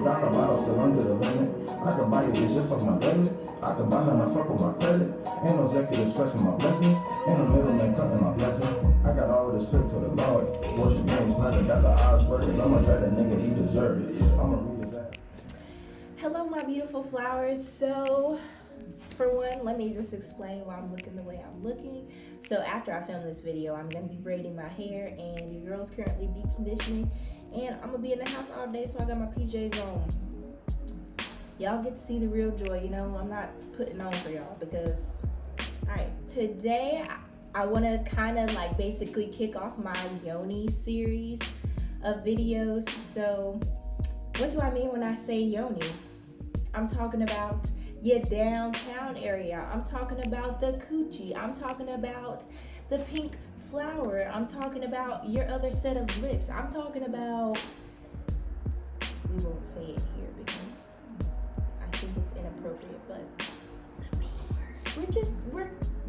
got the bottle still under the limit. I can buy a bitch just off my limit. I can buy her and I fuck with my credit. Ain't no executives flexing my blessings. Ain't no middleman cutting my blessings. I got all of this fit for the Lord. Worship me ain't slander, got the odds burgers. I'ma try that nigga, he deserve it. I'ma read his ass. Hello, my beautiful flowers. So, for one, let me just explain why I'm looking the way I'm looking. So after I film this video, I'm gonna be braiding my hair, and your girl's currently deep conditioning, and I'm gonna be in the house all day, so I got my PJs on. Y'all get to see the real joy, you know. I'm not putting on for y'all because, all right, today I want to kind of like basically kick off my Yoni series of videos. So what do I mean when I say Yoni? I'm talking about your downtown area. I'm talking about the coochie. I'm talking about the pink flower. I'm talking about your other set of lips. I'm talking about, we won't say it here because I think it's inappropriate, but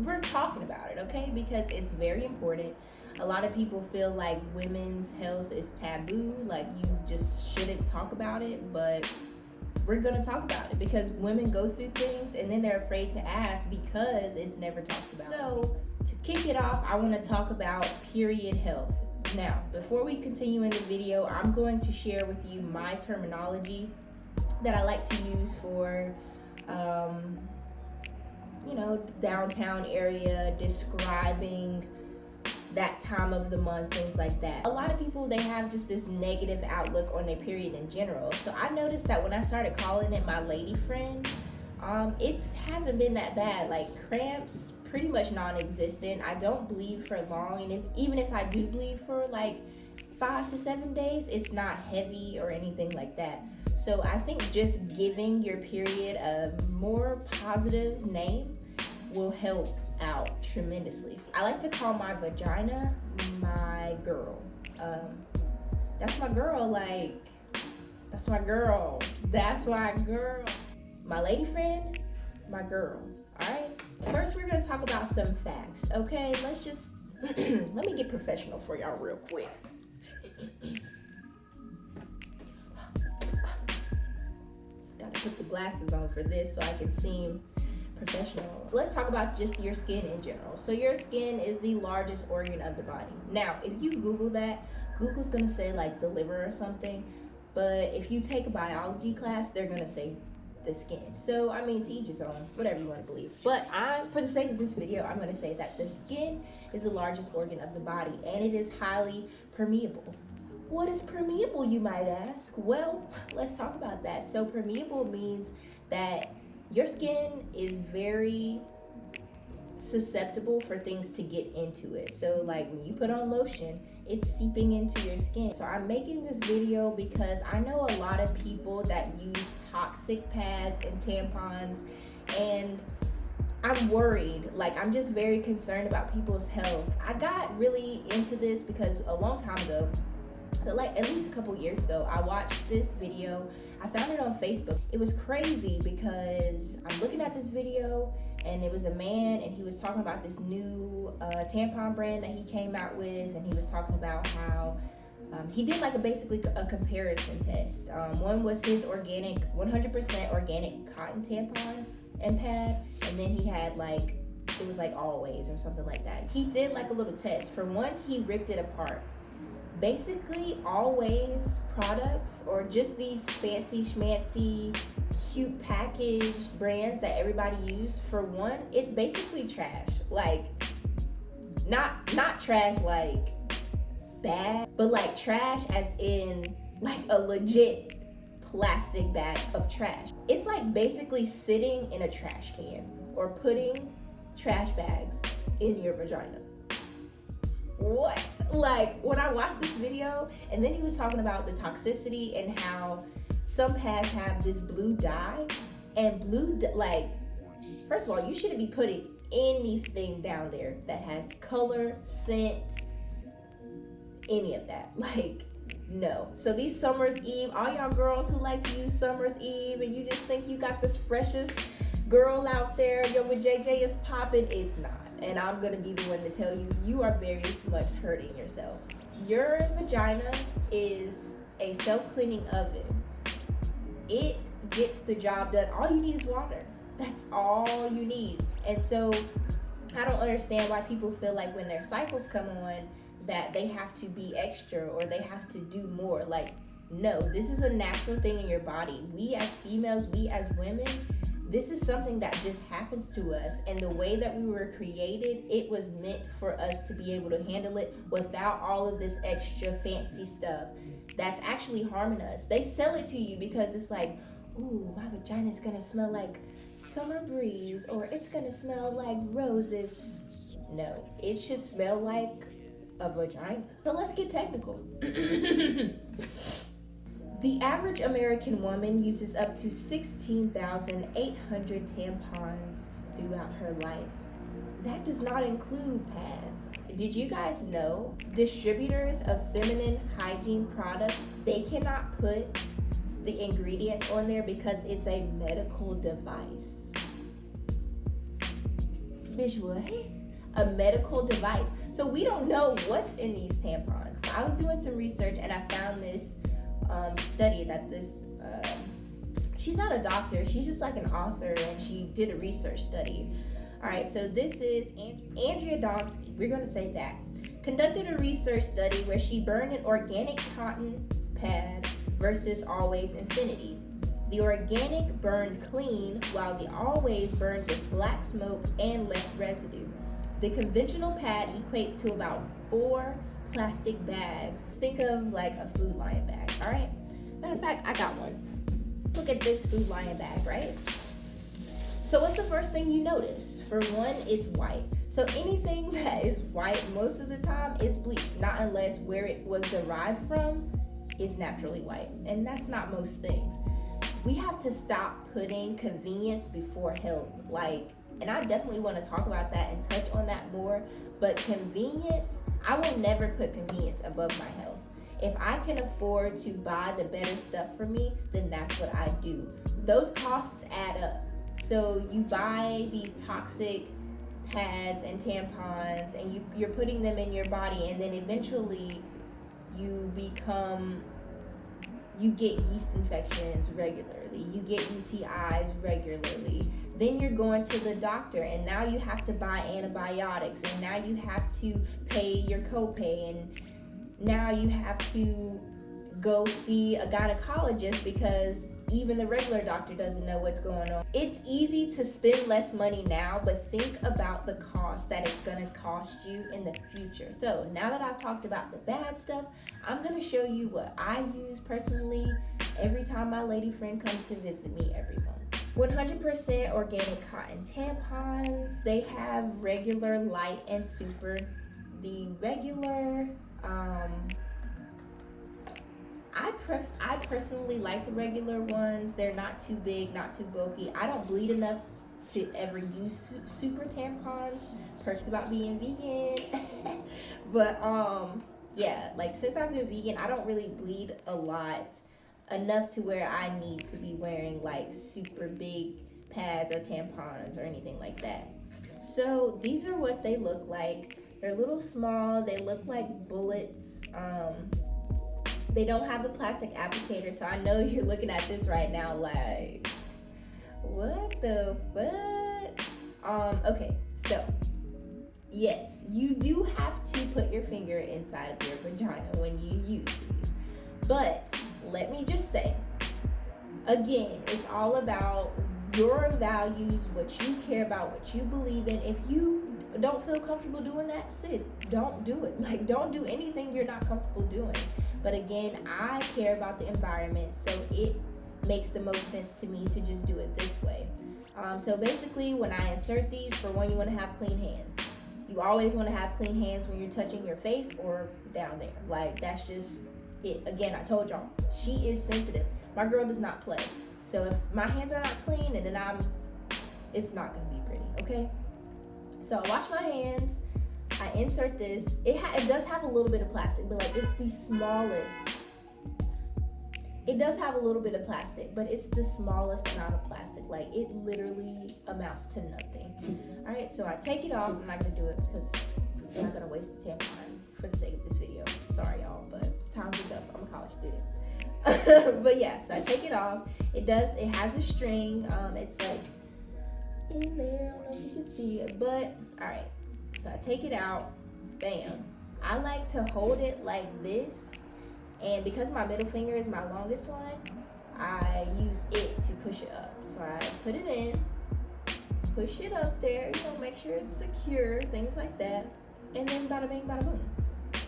we're talking about it, okay? Because it's very important. A lot of people feel like women's health is taboo, like you just shouldn't talk about it, but we're gonna talk about it because women go through things and then they're afraid to ask because it's never talked about. So to kick it off, I want to talk about period health. Now, before we continue in the video, I'm going to share with you my terminology that I like to use for you know, downtown area, describing that time of the month, things like that. A lot of people, they have just this negative outlook on their period in general. So I noticed that when I started calling it my lady friend, it hasn't been that bad. Like cramps, pretty much non-existent. I don't bleed for long, and even if I do bleed for like 5 to 7 days, it's not heavy or anything like that. So I think just giving your period a more positive name will help out tremendously. I like to call my vagina my girl. That's my girl, like, that's my girl. That's my girl. My lady friend, my girl, all right? First, we're gonna talk about some facts, okay? Let's just, let me get professional for y'all real quick. Gotta put the glasses on for this so I can seem professional. Let's talk about just your skin in general. So your skin is the largest organ of the body. Now, if you Google that, Google's gonna say like the liver or something, but if you take a biology class, they're gonna say the skin. So I mean, to each his own, whatever you want to believe. But for the sake of this video, I'm gonna say that the skin is the largest organ of the body, and it is highly permeable. What is permeable, you might ask? Well, let's talk about that. So permeable means that your skin is very susceptible for things to get into it. So like when you put on lotion, it's seeping into your skin. So I'm making this video because I know a lot of people that use toxic pads and tampons, and I'm worried. Like, I'm just very concerned about people's health. I got really into this because a long time ago, like at least a couple years ago, I watched this video. I found it on Facebook. It was crazy because I'm looking at this video and it was a man, and he was talking about this new tampon brand that he came out with, and he was talking about how he did like basically a comparison test. One was his organic, 100% organic cotton tampon and pad, and then he had like, it was like Always or something like that. He did like a little test. For one, he ripped it apart. Basically, Always products, or just these fancy schmancy cute package brands that everybody used, for one, it's basically trash. Like, not trash like bad, but like trash as in like a legit plastic bag of trash. It's like basically sitting in a trash can or putting trash bags in your vagina. What? Like, when I watched this video, and then he was talking about the toxicity and how some pads have this blue dye, and like, first of all, you shouldn't be putting anything down there that has color, scent, any of that. Like, no. So these Summer's Eve, all y'all girls who like to use Summer's Eve and you just think you got this freshest girl out there, your JJ is popping, it's not. And I'm gonna be the one to tell you, you are very much hurting yourself. Your vagina is a self-cleaning oven. it gets the job done. All you need is water. That's all you need. And so I don't understand why people feel like when their cycles come on that they have to be extra or they have to do more. Like, no, this is a natural thing in your body. We as females, we as women, this is something that just happens to us. And the way that we were created, it was meant for us to be able to handle it without all of this extra fancy stuff that's actually harming us. They sell it to you because it's like, ooh, my vagina's gonna smell like summer breeze, or it's gonna smell like roses. No, it should smell like a vagina. So let's get technical. The average American woman uses up to 16,800 tampons throughout her life. That does not include pads. Did you guys know distributors of feminine hygiene products, they cannot put the ingredients on there because it's a medical device? Bitch, what? A medical device. So we don't know what's in these tampons. I was doing some research and I found this study that this she's not a doctor, she's just like an author, and she did a research study. All right, so this is Andrea Domsky, we're going to say that, conducted a research study where she burned an organic cotton pad versus Always Infinity. The organic burned clean, while the Always burned with black smoke and left residue. The conventional pad equates to about 4 plastic bags. Think of like a Food Lion bag, all right? Matter of fact, I got one. Look at this Food Lion bag, right? So what's the first thing you notice? For one, it's white. So anything that is white most of the time is bleached, not unless where it was derived from is naturally white. And that's not most things. We have to stop putting convenience before health. Like, and I definitely want to talk about that and touch on that more, but convenience, I will never put convenience above my health. If I can afford to buy the better stuff for me, then that's what I do. Those costs add up. So you buy these toxic pads and tampons and you're putting them in your body, and then eventually you get yeast infections regularly, you get UTIs regularly. Then you're going to the doctor, and now you have to buy antibiotics, and now you have to pay your copay, and now you have to go see a gynecologist because even the regular doctor doesn't know what's going on. It's easy to spend less money now, but think about the cost that it's gonna cost you in the future. So now that I've talked about the bad stuff, I'm gonna show you what I use personally every time my lady friend comes to visit me every month. 100% organic cotton tampons. They have regular, light, and super. The regular, I personally like the regular ones. They're not too big, not too bulky. I don't bleed enough to ever use super tampons. Perks about being vegan. But yeah, like since I've been vegan, I don't really bleed a lot, enough to where I need to be wearing like super big pads or tampons or anything like that. So these are what they look like. They're a little small. They look like bullets. They don't have the plastic applicator, so I know you're looking at this right now like, what the fuck? Okay, so yes, you do have to put your finger inside of your vagina when you use these. But let me just say, again, it's all about your values, what you care about, what you believe in. If you don't feel comfortable doing that, sis, don't do it. Like, don't do anything you're not comfortable doing. But again, I care about the environment, so it makes the most sense to me to just do it this way. So basically, when I insert these, for one, you want to have clean hands. You always want to have clean hands when you're touching your face or down there. Like, that's just it. Again, I told y'all, she is sensitive. My girl does not play. So if my hands are not clean, and then it's not going to be pretty, okay? So I wash my hands. I insert this. It does have a little bit of plastic, but like it's the smallest. It does have a little bit of plastic, but it's the smallest amount of plastic. Like it literally amounts to nothing. All right, so I take it off. I'm not gonna do it because I'm not gonna waste the tampon for the sake of this video. Sorry, y'all, but time's up. I'm a college student. But yeah, so I take it off. It has a string. It's like in there. I don't know if you can see it, but all right. So I take it out. Bam. I like to hold it like this, and because my middle finger is my longest one, I use it to push it up. So I put it in, push it up there, make sure it's secure, things like that, and then bada bing, bada boom.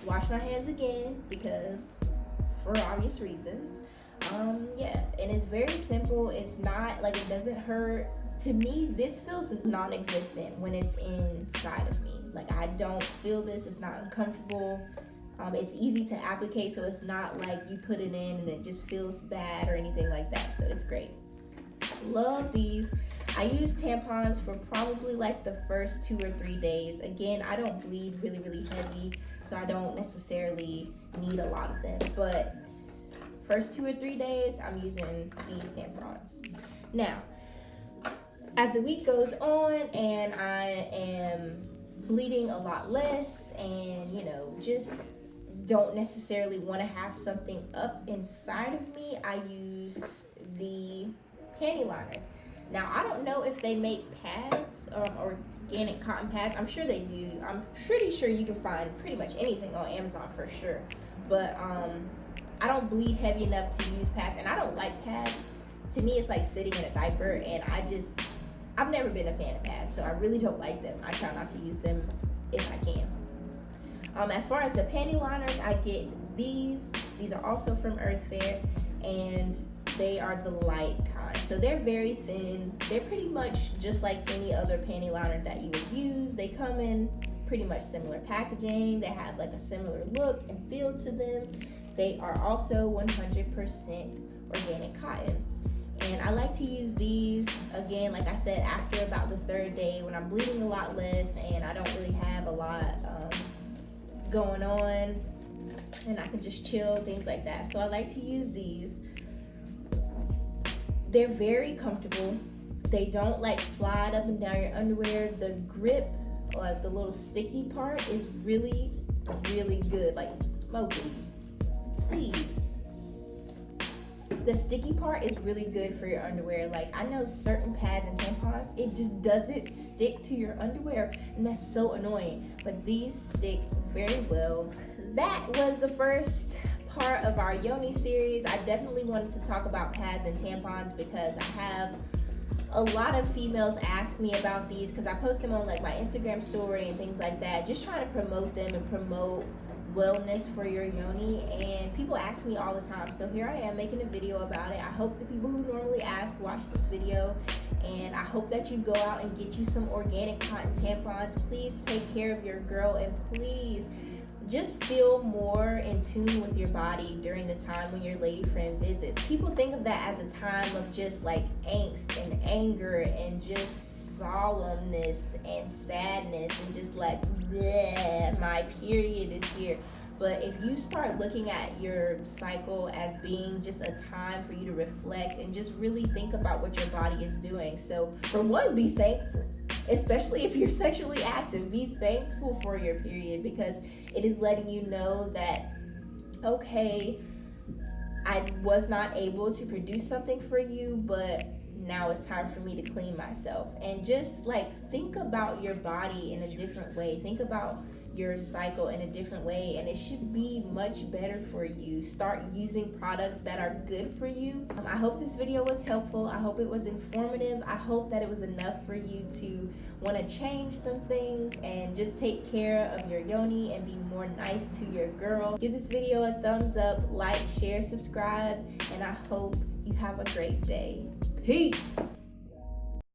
Wash my hands again because for obvious reasons. Yeah, and it's very simple. It's not like, it doesn't hurt. To me, this feels non-existent when it's inside of me. Like, I don't feel this. It's not uncomfortable. It's easy to applicate, so it's not like you put it in and it just feels bad or anything like that. So it's great. Love these. I use tampons for probably like the first 2 or 3 days. Again, I don't bleed really, really heavy, so I don't necessarily need a lot of them. But first 2 or 3 days, I'm using these tampons. Now, as the week goes on and I am bleeding a lot less and, just don't necessarily want to have something up inside of me, I use the panty liners. Now, I don't know if they make pads, organic cotton pads. I'm sure they do. I'm pretty sure you can find pretty much anything on Amazon for sure. But I don't bleed heavy enough to use pads, and I don't like pads. To me, it's like sitting in a diaper, and I've never been a fan of pads, so I really don't like them. I try not to use them if I can. As far as the panty liners, I get these. These are also from Earth Fare, and they are the light kind. So they're very thin. They're pretty much just like any other panty liner that you would use. They come in pretty much similar packaging. They have like a similar look and feel to them. They are also 100% organic cotton. And I like to use these, again, like I said, after about the 3rd day when I'm bleeding a lot less and I don't really have a lot going on and I can just chill, things like that. So I like to use these. They're very comfortable. They don't like slide up and down your underwear. The grip, like the little sticky part, is really, really good. Like, Mowgli, please. The sticky part is really good for your underwear. Like, I know certain pads and tampons, it just doesn't stick to your underwear, and that's so annoying. But these stick very well. That was the first part of our Yoni series. I definitely wanted to talk about pads and tampons because I have a lot of females ask me about these because I post them on like my Instagram story and things like that, just trying to promote them and promote wellness for your yoni, and people ask me all the time, so here I am making a video about it. I hope the people who normally ask watch this video, and I hope that you go out and get you some organic cotton tampons. Please take care of your girl, and please just feel more in tune with your body during the time when your lady friend visits. People think of that as a time of just like angst and anger and just solemnness and sadness and just like, bleh, my period is here. But if you start looking at your cycle as being just a time for you to reflect and just really think about what your body is doing. So for one, be thankful. Especially if you're sexually active, be thankful for your period, because it is letting you know that, okay, I was not able to produce something for you, but now it's time for me to clean myself. And just like think about your body in a different way. Think about your cycle in a different way, and it should be much better for you. Start using products that are good for you. I hope this video was helpful. I hope it was informative. I hope that it was enough for you to want to change some things and just take care of your yoni and be more nice to your girl. Give this video a thumbs up, like, share, subscribe, and I hope you have a great day. Peace.